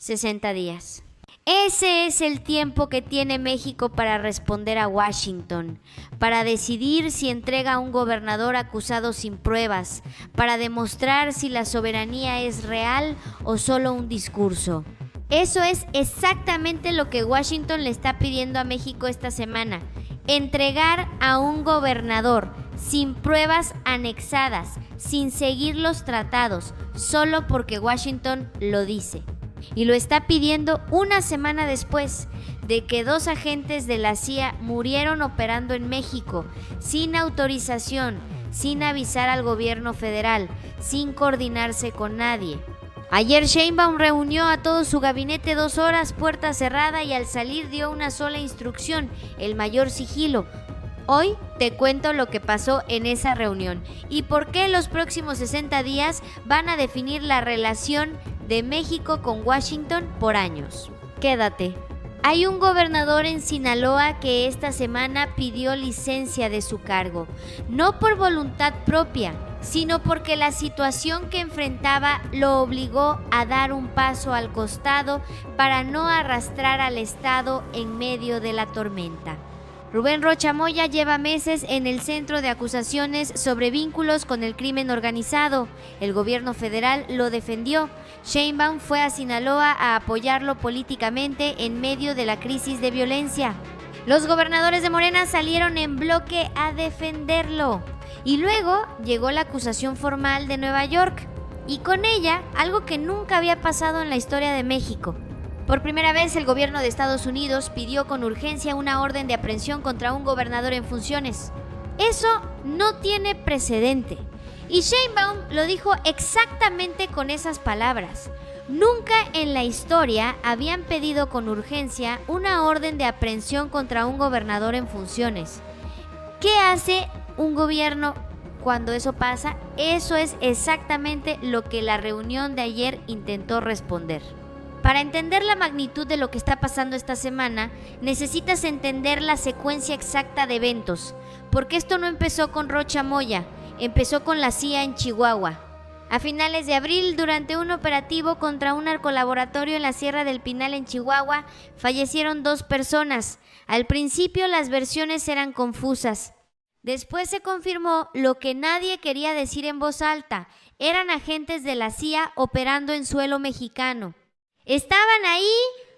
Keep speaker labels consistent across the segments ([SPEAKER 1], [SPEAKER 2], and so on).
[SPEAKER 1] 60 días. Ese es el tiempo que tiene México para responder a Washington, para decidir si entrega a un gobernador acusado sin pruebas, para demostrar si la soberanía es real o solo un discurso. Eso es exactamente lo que Washington le está pidiendo a México esta semana: entregar a un gobernador sin pruebas anexadas, sin seguir los tratados, solo porque Washington lo dice. Y lo está pidiendo una semana después de que 2 agentes de la CIA murieron operando en México, sin autorización, sin avisar al gobierno federal, sin coordinarse con nadie. Ayer Sheinbaum reunió a todo su gabinete 2 horas, puerta cerrada, y al salir dio una sola instrucción: el mayor sigilo. Hoy te cuento lo que pasó en esa reunión y por qué los próximos 60 días van a definir la relación de México con Washington por años. Quédate. Hay un gobernador en Sinaloa que esta semana pidió licencia de su cargo, no por voluntad propia, sino porque la situación que enfrentaba lo obligó a dar un paso al costado para no arrastrar al Estado en medio de la tormenta. Rubén Rocha Moya lleva meses en el centro de acusaciones sobre vínculos con el crimen organizado. El gobierno federal lo defendió. Sheinbaum fue a Sinaloa a apoyarlo políticamente en medio de la crisis de violencia. Los gobernadores de Morena salieron en bloque a defenderlo. Y luego llegó la acusación formal de Nueva York, y con ella algo que nunca había pasado en la historia de México. Por primera vez, el gobierno de Estados Unidos pidió con urgencia una orden de aprehensión contra un gobernador en funciones. Eso no tiene precedente. Y Sheinbaum lo dijo exactamente con esas palabras. Nunca en la historia habían pedido con urgencia una orden de aprehensión contra un gobernador en funciones. ¿Qué hace un gobierno cuando eso pasa? Eso es exactamente lo que la reunión de ayer intentó responder. Para entender la magnitud de lo que está pasando esta semana, necesitas entender la secuencia exacta de eventos, porque esto no empezó con Rocha Moya, empezó con la CIA en Chihuahua. A finales de abril, durante un operativo contra un narcolaboratorio en la Sierra del Pinal en Chihuahua, fallecieron 2 personas. Al principio las versiones eran confusas. Después se confirmó lo que nadie quería decir en voz alta: eran agentes de la CIA operando en suelo mexicano. ¿Estaban ahí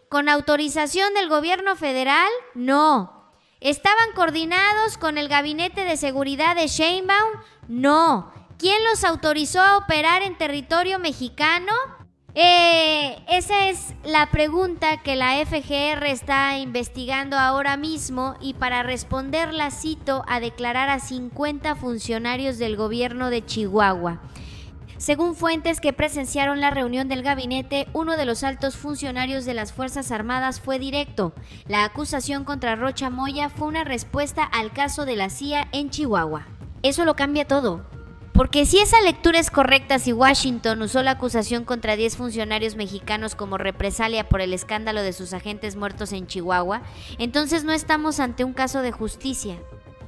[SPEAKER 1] con autorización del gobierno federal? No. ¿Estaban coordinados con el gabinete de seguridad de Sheinbaum? No. ¿Quién los autorizó a operar en territorio mexicano? Esa es la pregunta que la FGR está investigando ahora mismo, y para responderla cito a declarar a 50 funcionarios del gobierno de Chihuahua. Según fuentes que presenciaron la reunión del gabinete, uno de los altos funcionarios de las Fuerzas Armadas fue directo. La acusación contra Rocha Moya fue una respuesta al caso de la CIA en Chihuahua. Eso lo cambia todo. Porque si esa lectura es correcta, si Washington usó la acusación contra 10 funcionarios mexicanos como represalia por el escándalo de sus agentes muertos en Chihuahua, entonces no estamos ante un caso de justicia.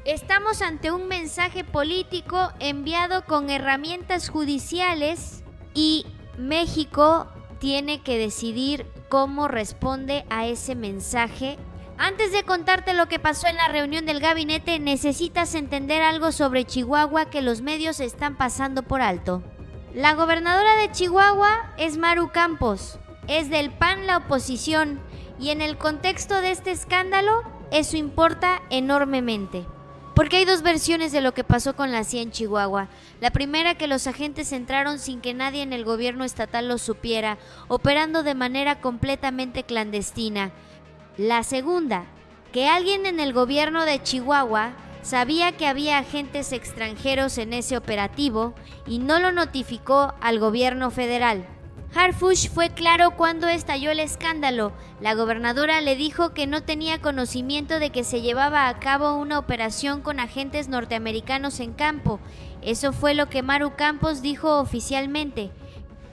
[SPEAKER 1] Estamos ante un mensaje político enviado con herramientas judiciales, y México tiene que decidir cómo responde a ese mensaje. Antes de contarte lo que pasó en la reunión del gabinete, necesitas entender algo sobre Chihuahua que los medios están pasando por alto. La gobernadora de Chihuahua es Maru Campos, es del PAN la oposición, y en el contexto de este escándalo eso importa enormemente. Porque hay 2 versiones de lo que pasó con la CIA en Chihuahua. La primera, que los agentes entraron sin que nadie en el gobierno estatal lo supiera, operando de manera completamente clandestina. La segunda, que alguien en el gobierno de Chihuahua sabía que había agentes extranjeros en ese operativo y no lo notificó al gobierno federal. Harfuch fue claro cuando estalló el escándalo. La gobernadora le dijo que no tenía conocimiento de que se llevaba a cabo una operación con agentes norteamericanos en campo. Eso fue lo que Maru Campos dijo oficialmente.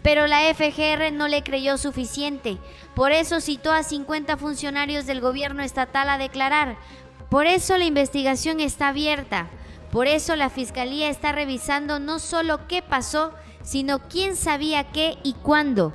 [SPEAKER 1] Pero la FGR no le creyó suficiente. Por eso citó a 50 funcionarios del gobierno estatal a declarar. Por eso la investigación está abierta. Por eso la Fiscalía está revisando no solo qué pasó, sino quién sabía qué y cuándo.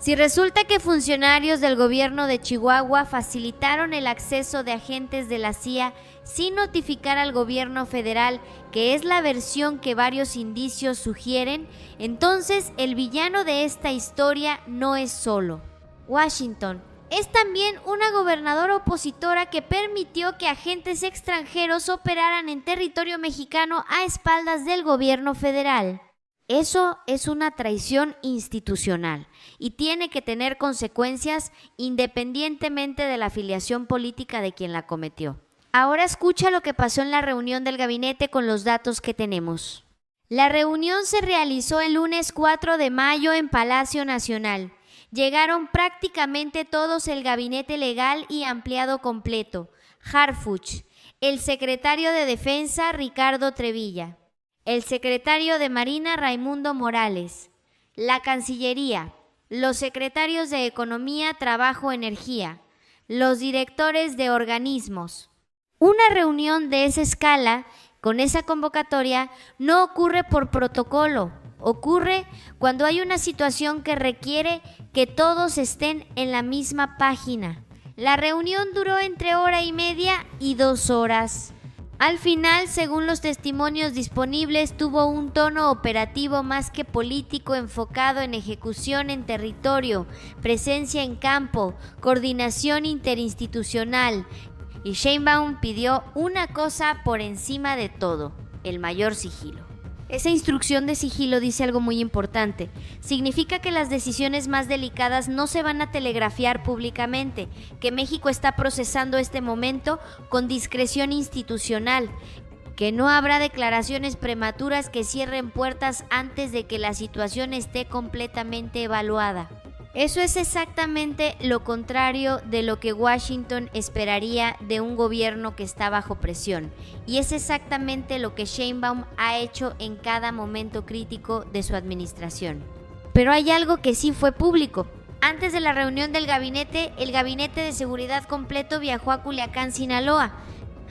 [SPEAKER 1] Si resulta que funcionarios del gobierno de Chihuahua facilitaron el acceso de agentes de la CIA sin notificar al gobierno federal, que es la versión que varios indicios sugieren, entonces el villano de esta historia no es solo Washington. Es también una gobernadora opositora que permitió que agentes extranjeros operaran en territorio mexicano a espaldas del gobierno federal. Eso es una traición institucional y tiene que tener consecuencias independientemente de la afiliación política de quien la cometió. Ahora escucha lo que pasó en la reunión del gabinete con los datos que tenemos. La reunión se realizó el lunes 4 de mayo en Palacio Nacional. Llegaron prácticamente todos el gabinete legal y ampliado completo. Harfuch, el secretario de Defensa Ricardo Trevilla, el secretario de Marina Raimundo Morales, la Cancillería, los secretarios de Economía, Trabajo, Energía, los directores de organismos. Una reunión de esa escala, con esa convocatoria, no ocurre por protocolo, ocurre cuando hay una situación que requiere que todos estén en la misma página. La reunión duró entre 1:30 y 2 horas. Al final, según los testimonios disponibles, tuvo un tono operativo más que político, enfocado en ejecución en territorio, presencia en campo, coordinación interinstitucional. Y Sheinbaum pidió una cosa por encima de todo: el mayor sigilo. Esa instrucción de sigilo dice algo muy importante. Significa que las decisiones más delicadas no se van a telegrafiar públicamente, que México está procesando este momento con discreción institucional, que no habrá declaraciones prematuras que cierren puertas antes de que la situación esté completamente evaluada. Eso es exactamente lo contrario de lo que Washington esperaría de un gobierno que está bajo presión, y es exactamente lo que Sheinbaum ha hecho en cada momento crítico de su administración. Pero hay algo que sí fue público. Antes de la reunión del gabinete, el gabinete de seguridad completo viajó a Culiacán, Sinaloa.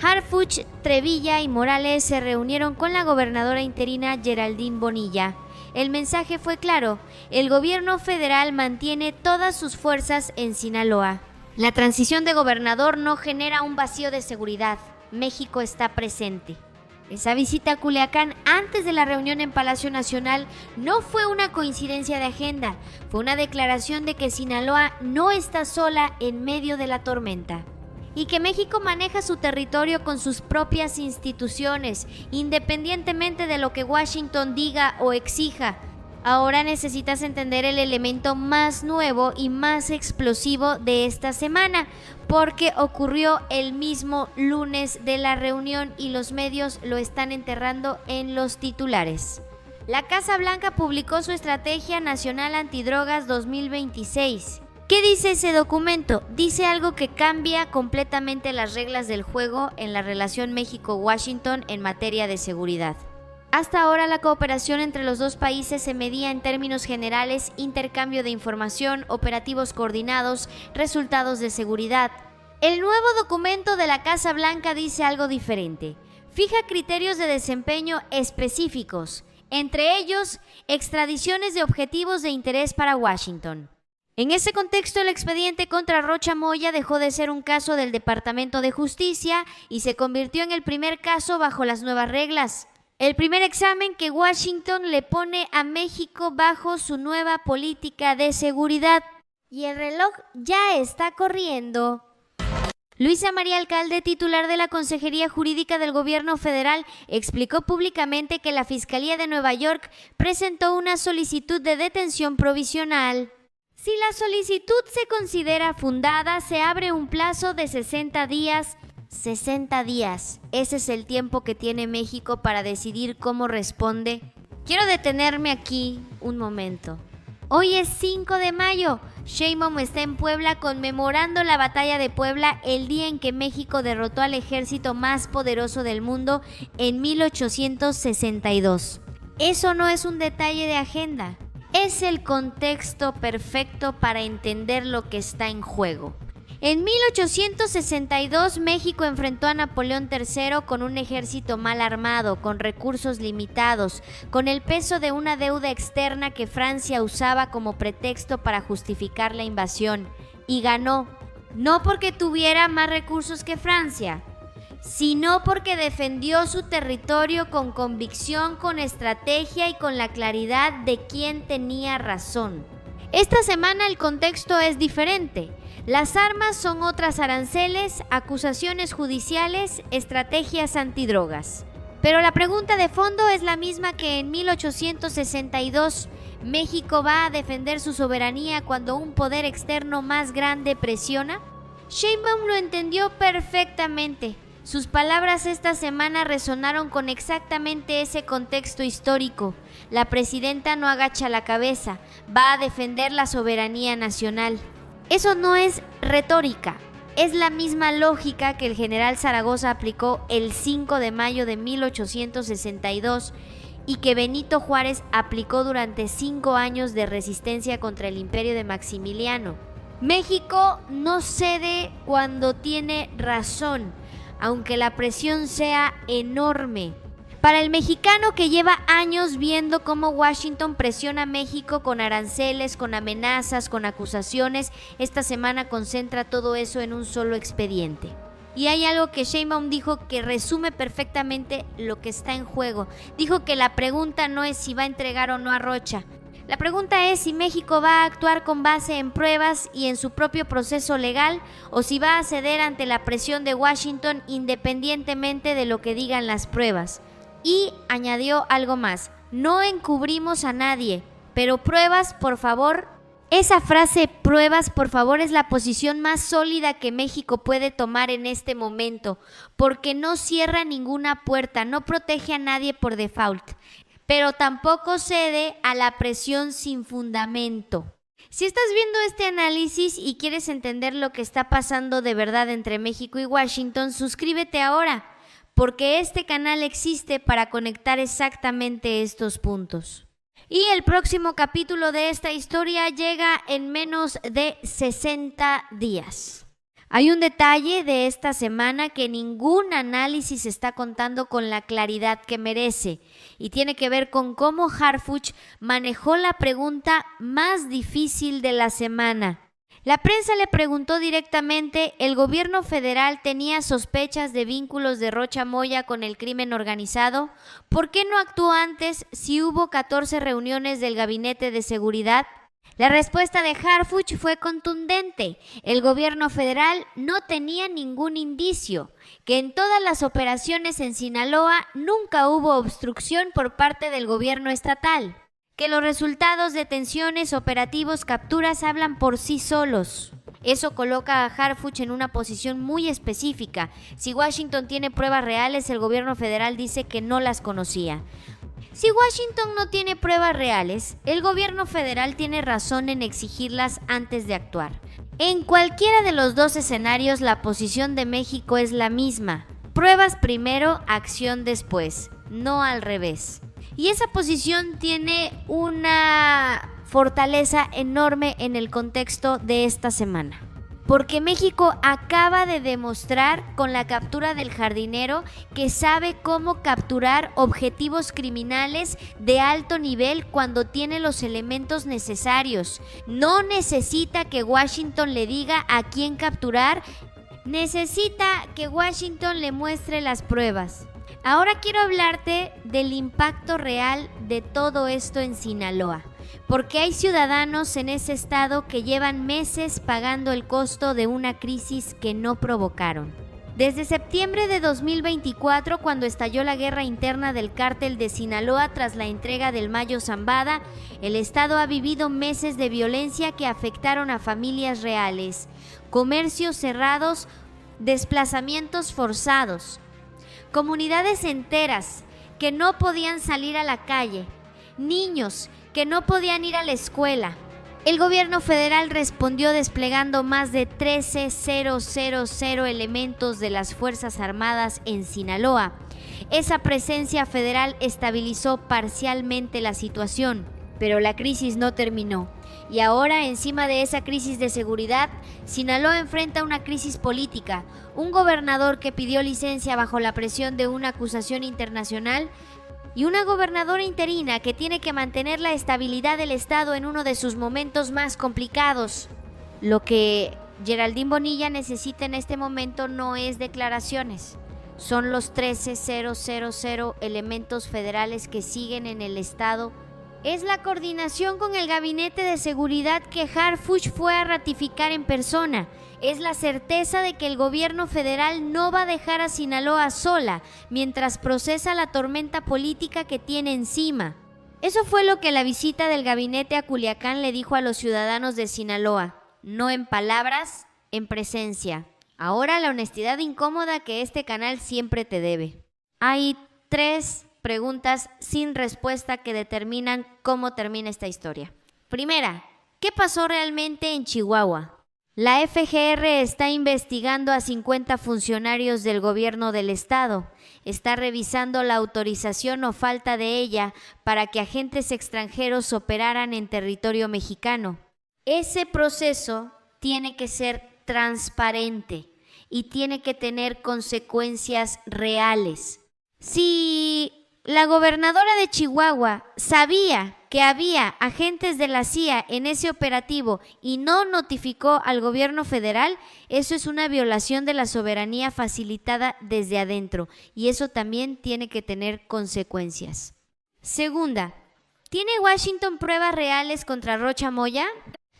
[SPEAKER 1] Harfuch, Trevilla y Morales se reunieron con la gobernadora interina Geraldine Bonilla. El mensaje fue claro: el gobierno federal mantiene todas sus fuerzas en Sinaloa. La transición de gobernador no genera un vacío de seguridad. México está presente. Esa visita a Culiacán antes de la reunión en Palacio Nacional no fue una coincidencia de agenda, fue una declaración de que Sinaloa no está sola en medio de la tormenta, y que México maneja su territorio con sus propias instituciones, independientemente de lo que Washington diga o exija. Ahora necesitas entender el elemento más nuevo y más explosivo de esta semana, porque ocurrió el mismo lunes de la reunión y los medios lo están enterrando en los titulares. La Casa Blanca publicó su Estrategia Nacional Antidrogas 2026. ¿Qué dice ese documento? Dice algo que cambia completamente las reglas del juego en la relación México-Washington en materia de seguridad. Hasta ahora la cooperación entre los dos países se medía en términos generales: intercambio de información, operativos coordinados, resultados de seguridad. El nuevo documento de la Casa Blanca dice algo diferente. Fija criterios de desempeño específicos, entre ellos extradiciones de objetivos de interés para Washington. En ese contexto, el expediente contra Rocha Moya dejó de ser un caso del Departamento de Justicia y se convirtió en el primer caso bajo las nuevas reglas. El primer examen que Washington le pone a México bajo su nueva política de seguridad. Y el reloj ya está corriendo. Luisa María Alcalde, titular de la Consejería Jurídica del Gobierno Federal, explicó públicamente que la Fiscalía de Nueva York presentó una solicitud de detención provisional. Si la solicitud se considera fundada, se abre un plazo de 60 días. 60 días. Ese es el tiempo que tiene México para decidir cómo responde. Quiero detenerme aquí un momento. Hoy es 5 de mayo. Sheinbaum está en Puebla conmemorando la batalla de Puebla, el día en que México derrotó al ejército más poderoso del mundo en 1862. Eso no es un detalle de agenda. Es el contexto perfecto para entender lo que está en juego. En 1862 México enfrentó a Napoleón III con un ejército mal armado, con recursos limitados, con el peso de una deuda externa que Francia usaba como pretexto para justificar la invasión, y ganó, no porque tuviera más recursos que Francia, sino porque defendió su territorio con convicción, con estrategia y con la claridad de quién tenía razón. Esta semana el contexto es diferente. Las armas son otras aranceles, acusaciones judiciales, estrategias antidrogas. Pero la pregunta de fondo es la misma que en 1862. ¿México va a defender su soberanía cuando un poder externo más grande presiona? Sheinbaum lo entendió perfectamente. Sus palabras esta semana resonaron con exactamente ese contexto histórico. La presidenta no agacha la cabeza, va a defender la soberanía nacional. Eso no es retórica, es la misma lógica que el general Zaragoza aplicó el 5 de mayo de 1862 y que Benito Juárez aplicó durante 5 años de resistencia contra el imperio de Maximiliano. México no cede cuando tiene razón, aunque la presión sea enorme. Para el mexicano que lleva años viendo cómo Washington presiona a México con aranceles, con amenazas, con acusaciones, esta semana concentra todo eso en un solo expediente. Y hay algo que Sheinbaum dijo que resume perfectamente lo que está en juego. Dijo que la pregunta no es si va a entregar o no a Rocha. La pregunta es si México va a actuar con base en pruebas y en su propio proceso legal o si va a ceder ante la presión de Washington independientemente de lo que digan las pruebas. Y añadió algo más: no encubrimos a nadie, pero pruebas, por favor. Esa frase, pruebas, por favor, es la posición más sólida que México puede tomar en este momento, porque no cierra ninguna puerta, no protege a nadie por default, pero tampoco cede a la presión sin fundamento. Si estás viendo este análisis y quieres entender lo que está pasando de verdad entre México y Washington, suscríbete ahora, porque este canal existe para conectar exactamente estos puntos. Y el próximo capítulo de esta historia llega en menos de 60 días. Hay un detalle de esta semana que ningún análisis está contando con la claridad que merece, y tiene que ver con cómo Harfuch manejó la pregunta más difícil de la semana. La prensa le preguntó directamente: ¿el gobierno federal tenía sospechas de vínculos de Rocha Moya con el crimen organizado? ¿Por qué no actuó antes si hubo 14 reuniones del Gabinete de Seguridad? La respuesta de Harfuch fue contundente: el gobierno federal no tenía ningún indicio, que en todas las operaciones en Sinaloa nunca hubo obstrucción por parte del gobierno estatal, que los resultados de detenciones, operativos, capturas hablan por sí solos. Eso coloca a Harfuch en una posición muy específica. Si Washington tiene pruebas reales, el gobierno federal dice que no las conocía. Si Washington no tiene pruebas reales, el gobierno federal tiene razón en exigirlas antes de actuar. En cualquiera de los dos escenarios, la posición de México es la misma: pruebas primero, acción después, no al revés. Y esa posición tiene una fortaleza enorme en el contexto de esta semana, porque México acaba de demostrar con la captura del jardinero que sabe cómo capturar objetivos criminales de alto nivel cuando tiene los elementos necesarios. No necesita que Washington le diga a quién capturar, necesita que Washington le muestre las pruebas. Ahora quiero hablarte del impacto real de todo esto en Sinaloa, porque hay ciudadanos en ese estado que llevan meses pagando el costo de una crisis que no provocaron. Desde septiembre de 2024, cuando estalló la guerra interna del cártel de Sinaloa tras la entrega del Mayo Zambada, el estado ha vivido meses de violencia que afectaron a familias reales, comercios cerrados, desplazamientos forzados, comunidades enteras que no podían salir a la calle, niños que no podían ir a la escuela. El gobierno federal respondió desplegando más de 13,000 elementos de las Fuerzas Armadas en Sinaloa. Esa presencia federal estabilizó parcialmente la situación, pero la crisis no terminó. Y ahora, encima de esa crisis de seguridad, Sinaloa enfrenta una crisis política. Un gobernador que pidió licencia bajo la presión de una acusación internacional y una gobernadora interina que tiene que mantener la estabilidad del Estado en uno de sus momentos más complicados. Lo que Geraldine Bonilla necesita en este momento no es declaraciones. Son los 13,000 elementos federales que siguen en el Estado. Es la coordinación con el Gabinete de Seguridad que Harfuch fue a ratificar en persona. Es la certeza de que el gobierno federal no va a dejar a Sinaloa sola mientras procesa la tormenta política que tiene encima. Eso fue lo que la visita del gabinete a Culiacán le dijo a los ciudadanos de Sinaloa. No en palabras, en presencia. Ahora la honestidad incómoda que este canal siempre te debe. Hay 3 preguntas sin respuesta que determinan cómo termina esta historia. Primera, ¿qué pasó realmente en Chihuahua? La FGR está investigando a 50 funcionarios del gobierno del estado. Está revisando la autorización o falta de ella para que agentes extranjeros operaran en territorio mexicano. Ese proceso tiene que ser transparente y tiene que tener consecuencias reales. Si la gobernadora de Chihuahua sabía que había agentes de la CIA en ese operativo y no notificó al gobierno federal, eso es una violación de la soberanía facilitada desde adentro y eso también tiene que tener consecuencias. Segunda, ¿tiene Washington pruebas reales contra Rocha Moya?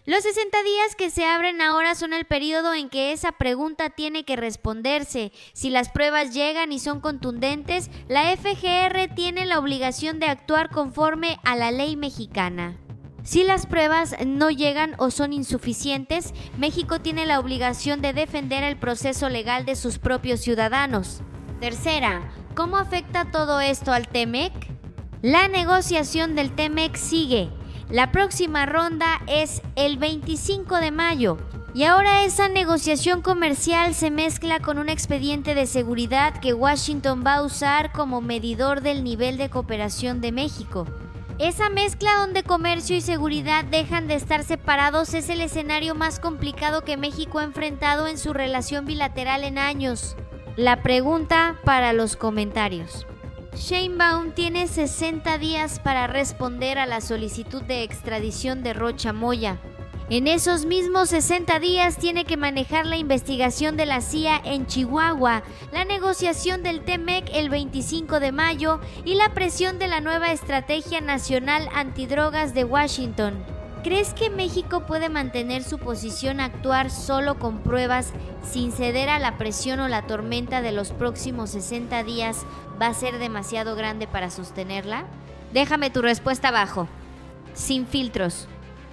[SPEAKER 1] Los 60 días que se abren ahora son el periodo en que esa pregunta tiene que responderse. Si las pruebas llegan y son contundentes, la FGR tiene la obligación de actuar conforme a la ley mexicana. Si las pruebas no llegan o son insuficientes, México tiene la obligación de defender el proceso legal de sus propios ciudadanos. Tercera, ¿cómo afecta todo esto al TEMEC? La negociación del TEMEC sigue. La próxima ronda es el 25 de mayo y ahora esa negociación comercial se mezcla con un expediente de seguridad que Washington va a usar como medidor del nivel de cooperación de México. Esa mezcla donde comercio y seguridad dejan de estar separados es el escenario más complicado que México ha enfrentado en su relación bilateral en años. La pregunta para los comentarios. Sheinbaum tiene 60 días para responder a la solicitud de extradición de Rocha Moya. En esos mismos 60 días tiene que manejar la investigación de la CIA en Chihuahua, la negociación del TEMEC el 25 de mayo y la presión de la nueva Estrategia Nacional Antidrogas de Washington. ¿Crees que México puede mantener su posición a actuar solo con pruebas sin ceder a la presión o la tormenta de los próximos 60 días va a ser demasiado grande para sostenerla? Déjame tu respuesta abajo. Sin filtros.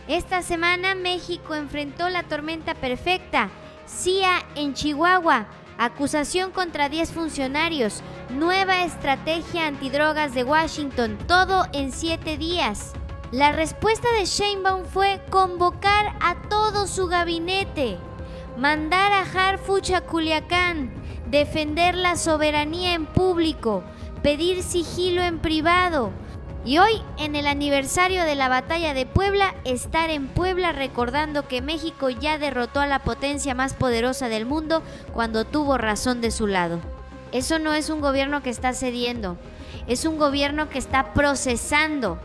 [SPEAKER 1] Esta semana México enfrentó la tormenta perfecta. CIA en Chihuahua. Acusación contra 10 funcionarios. Nueva estrategia antidrogas de Washington. Todo en 7 días. La respuesta de Sheinbaum fue convocar a todo su gabinete, mandar a Harfuch a Culiacán, defender la soberanía en público, pedir sigilo en privado y hoy, en el aniversario de la batalla de Puebla, estar en Puebla recordando que México ya derrotó a la potencia más poderosa del mundo cuando tuvo razón de su lado. Eso no es un gobierno que está cediendo, es un gobierno que está procesando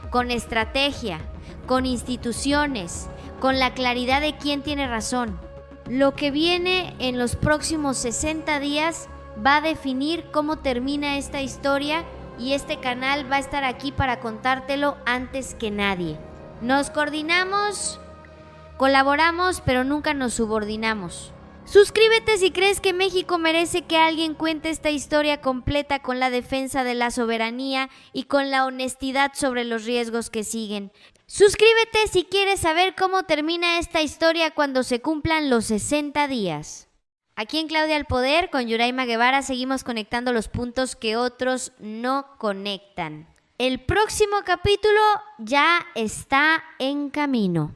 [SPEAKER 1] con estrategia, con instituciones, con la claridad de quién tiene razón. Lo que viene en los próximos 60 días va a definir cómo termina esta historia y este canal va a estar aquí para contártelo antes que nadie. Nos coordinamos, colaboramos, pero nunca nos subordinamos. Suscríbete si crees que México merece que alguien cuente esta historia completa con la defensa de la soberanía y con la honestidad sobre los riesgos que siguen. Suscríbete si quieres saber cómo termina esta historia cuando se cumplan los 60 días. Aquí en Claudia al Poder, con Yuraima Guevara, seguimos conectando los puntos que otros no conectan. El próximo capítulo ya está en camino.